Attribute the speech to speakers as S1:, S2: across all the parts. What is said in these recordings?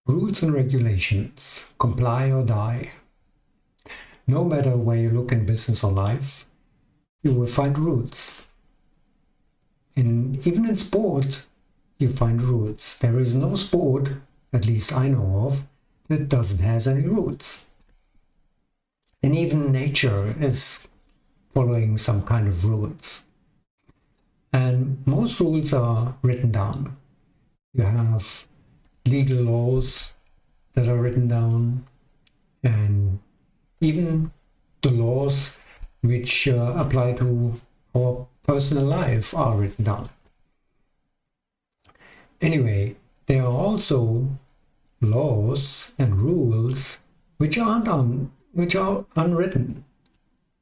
S1: Rules and regulations, comply or die. No matter where you look in business or life, you will find rules. Even in sport, you find rules. There is no sport, at least I know of, that doesn't have any rules. And even nature is following some kind of rules. And most rules are written down. You have legal laws that are written down, and even the laws which apply to our personal life are written down. Anyway, there are also laws and rules which are unwritten.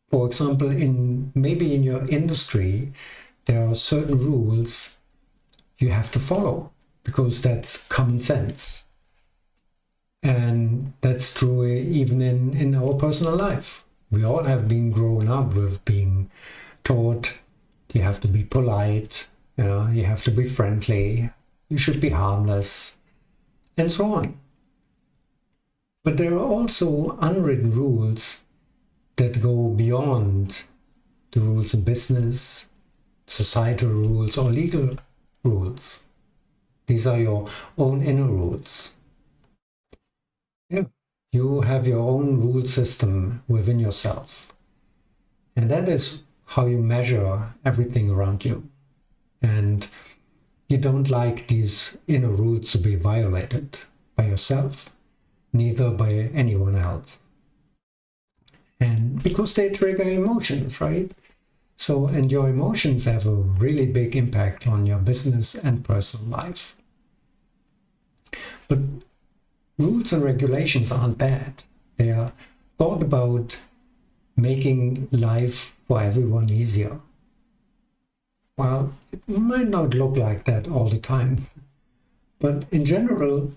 S1: For example, maybe in your industry, there are certain rules you have to follow because that's common sense. And that's true even in our personal life. We all have been grown up with being taught you have to be polite, you have to be friendly, you should be harmless, and so on. But there are also unwritten rules that go beyond the rules in business, societal rules, or legal rules. These are your own inner rules. Yeah. You have your own rule system within yourself. And that is how you measure everything around you. And you don't like these inner rules to be violated by yourself, neither by anyone else. And because they trigger emotions, right? So, and your emotions have a really big impact on your business and personal life. But rules and regulations aren't bad. They are thought about making life for everyone easier. Well, it might not look like that all the time, but in general,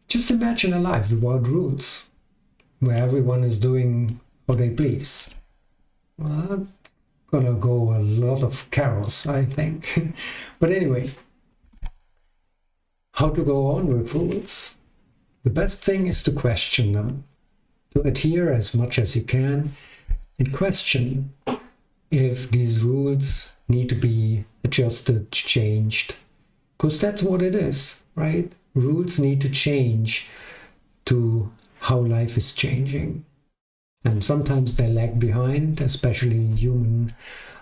S1: just imagine a life without rules, where everyone is doing what they please. Well, that's gonna go a lot of chaos, I think. But anyway, how to go on with rules? The best thing is to question them, to adhere as much as you can, and question if these rules need to be adjusted, changed, because that's what it is, right? Rules need to change to how life is changing. And sometimes they lag behind, especially human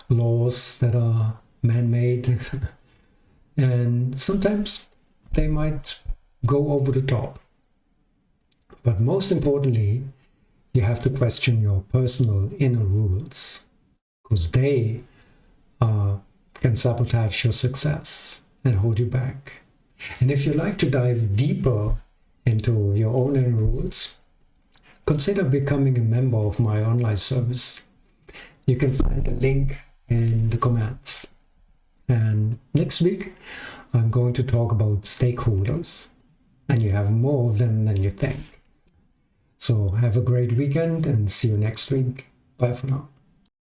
S1: laws that are man-made. And sometimes they might go over the top. But most importantly, you have to question your personal inner rules, because they can sabotage your success and hold you back. And if you like to dive deeper into your own inner rules, consider becoming a member of my online service. You can find the link in the comments. And next week, I'm going to talk about stakeholders, and you have more of them than you think. So have a great weekend and see you next week. Bye for now.